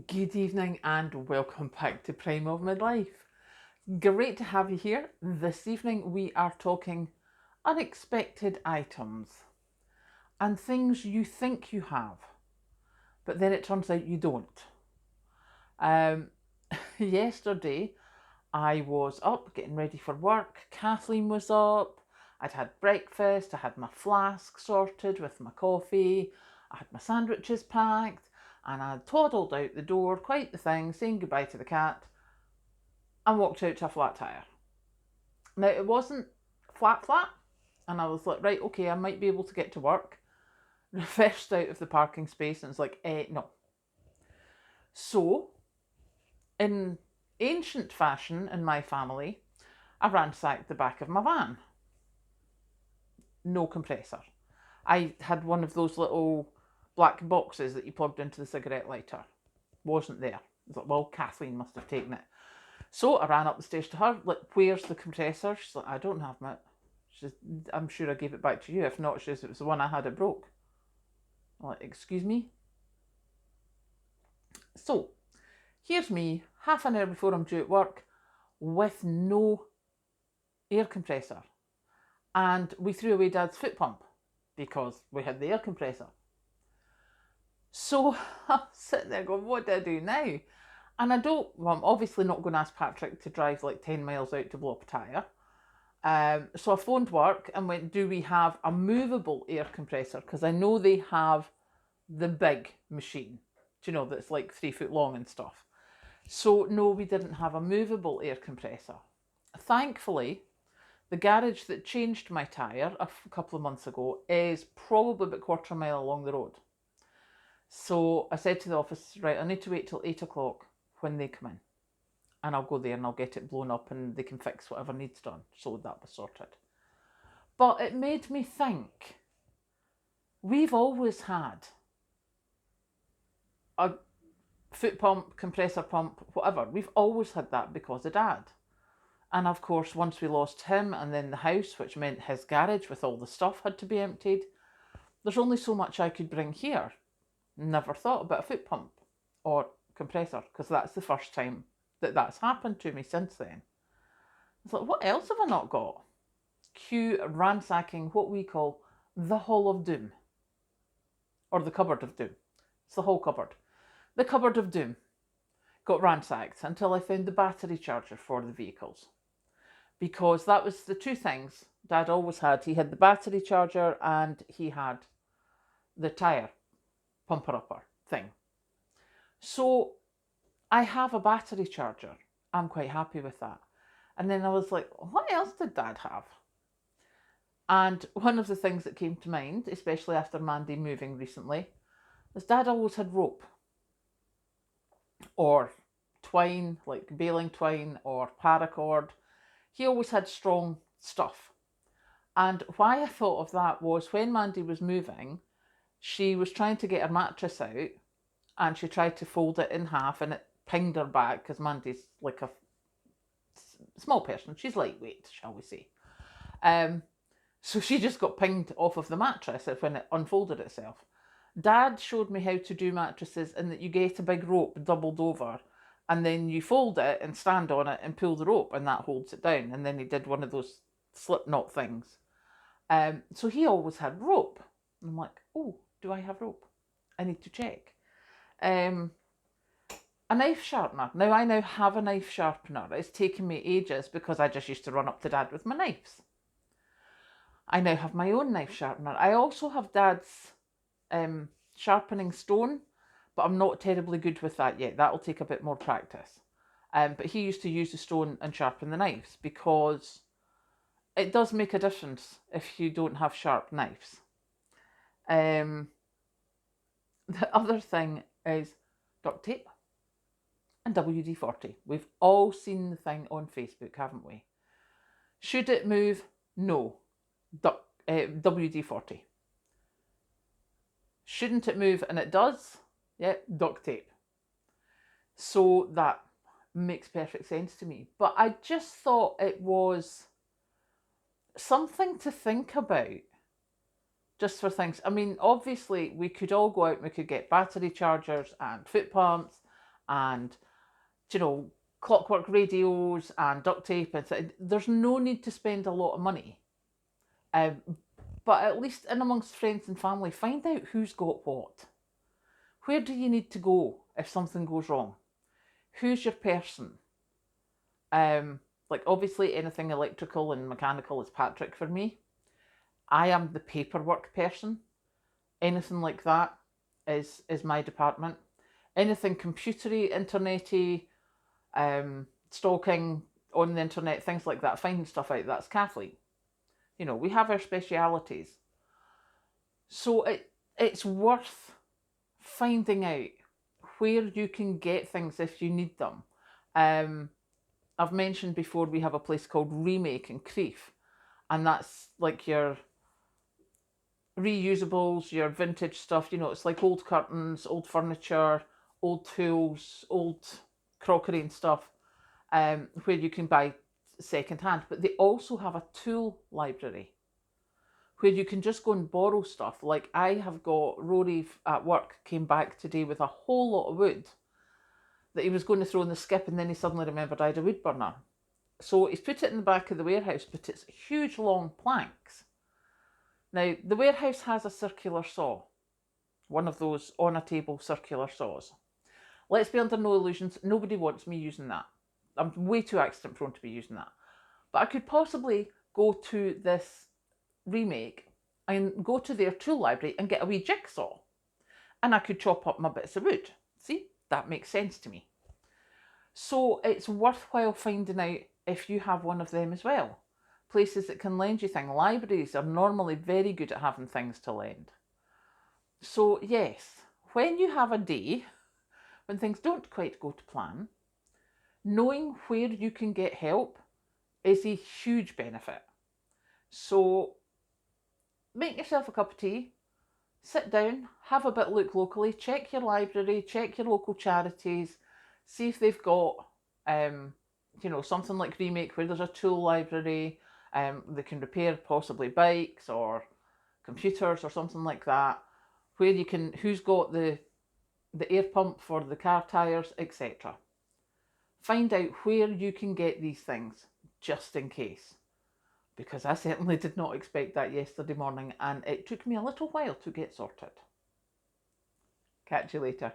Good evening and welcome back to Prime of Midlife. Great to have you here. This evening we are talking unexpected items and things you think you have, but then it turns out you don't. Um, Yesterday I was up getting ready for work. Kathleen was up. I'd had breakfast. I had my flask sorted with my coffee. I had my sandwiches packed and I toddled out the door, quite the thing, saying goodbye to the cat, and walked out to a flat tyre. Now, it wasn't flat, and I was like, right, okay, I might be able to get to work. Reversed out of the parking space, and it's like, no. So, in ancient fashion in my family, I ransacked the back of my van. No compressor. I had one of those little black boxes that you plugged into the cigarette lighter. Wasn't there. I was like, well, Kathleen must have taken it. So I ran up the stairs to her, like, where's the compressor? She's like, I don't have it. I'm sure I gave it back to you. If not, she says, it was the one I had, it broke. I'm like, excuse me? So, here's me, half an hour before I'm due at work, with no air compressor. And we threw away Dad's foot pump because we had the air compressor. So I'm sitting there going, what do I do now? And I'm obviously not going to ask Patrick to drive like 10 miles out to blow up a tyre. So I phoned work and went, do we have a movable air compressor? Because I know they have the big machine, that's like 3 foot long and stuff. So no, we didn't have a movable air compressor. Thankfully, the garage that changed my tyre a couple of months ago is probably about a quarter mile along the road. So I said to the office, right, I need to wait till 8 o'clock when they come in. And I'll go there and I'll get it blown up and they can fix whatever needs done. So that was sorted. But it made me think, we've always had a foot pump, compressor pump, whatever. We've always had that because of Dad. And of course, once we lost him and then the house, which meant his garage with all the stuff had to be emptied, there's only so much I could bring here. Never thought about a foot pump or compressor because that's the first time that's happened to me since then. It's like, what else have I not got? Cue ransacking what we call the Hall of Doom or the Cupboard of Doom. It's the whole cupboard. The Cupboard of Doom got ransacked until I found the battery charger for the vehicles. Because that was the two things Dad always had. He had the battery charger and he had the tyre pumper-upper thing. So I have a battery charger. I'm quite happy with that. And then I was like, what else did Dad have? And one of the things that came to mind, especially after Mandy moving recently, is Dad always had rope. Or twine, like baling twine or paracord. He always had strong stuff. And why I thought of that was when Mandy was moving, she was trying to get her mattress out and she tried to fold it in half and it pinged her back because Mandy's like a small person. She's lightweight, shall we say. So she just got pinged off of the mattress when it unfolded itself. Dad showed me how to do mattresses in that you get a big rope doubled over and then you fold it and stand on it and pull the rope and that holds it down. And then he did one of those slip knot things. So he always had rope. And I'm like, oh, do I have rope? I need to check. A knife sharpener. Now I now have a knife sharpener. It's taken me ages because I just used to run up to Dad with my knives. I now have my own knife sharpener. I also have Dad's sharpening stone, but I'm not terribly good with that yet. That'll take a bit more practice. But he used to use the stone and sharpen the knives because it does make a difference if you don't have sharp knives. The other thing is duct tape and WD-40. We've all seen the thing on Facebook, haven't we? Should it move? No. WD-40. Shouldn't it move? And it does? Yeah, duct tape. So that makes perfect sense to me. But I just thought it was something to think about just for things. I mean, obviously, we could all go out and we could get battery chargers and foot pumps and, clockwork radios and duct tape. And there's no need to spend a lot of money. But at least in amongst friends and family, find out who's got what. Where do you need to go if something goes wrong? Who's your person? Like obviously anything electrical and mechanical is Patrick for me. I am the paperwork person. Anything like that is my department. Anything computery, internety, stalking on the internet, things like that, finding stuff out, that's Kathleen. We have our specialities. So it's worth finding out where you can get things if you need them. I've mentioned before we have a place called Remake in Crieff, and that's like your reusables, your vintage stuff. It's like old curtains, old furniture, old tools, old crockery and stuff, where you can buy second hand. But they also have a tool library where you can just go and borrow stuff. Like I have got, Rory at work came back today with a whole lot of wood that he was going to throw in the skip, and then he suddenly remembered I had a wood burner. So he's put it in the back of the warehouse, but it's huge long planks. Now, the warehouse has a circular saw, one of those on a table circular saws. Let's be under no illusions, nobody wants me using that. I'm way too accident prone to be using that. But I could possibly go to this Remake and go to their tool library and get a wee jigsaw. And I could chop up my bits of wood. See, that makes sense to me. So it's worthwhile finding out if you have one of them as well. Places that can lend you things. Libraries are normally very good at having things to lend. So yes, when you have a day when things don't quite go to plan, knowing where you can get help is a huge benefit. So make yourself a cup of tea, sit down, have a bit look locally, check your library, check your local charities, see if they've got something like Remake where there's a tool library. They can repair possibly bikes or computers or something like that, where you can, who's got the air pump for the car tyres, etc. Find out where you can get these things, just in case. Because I certainly did not expect that yesterday morning, and it took me a little while to get sorted. Catch you later.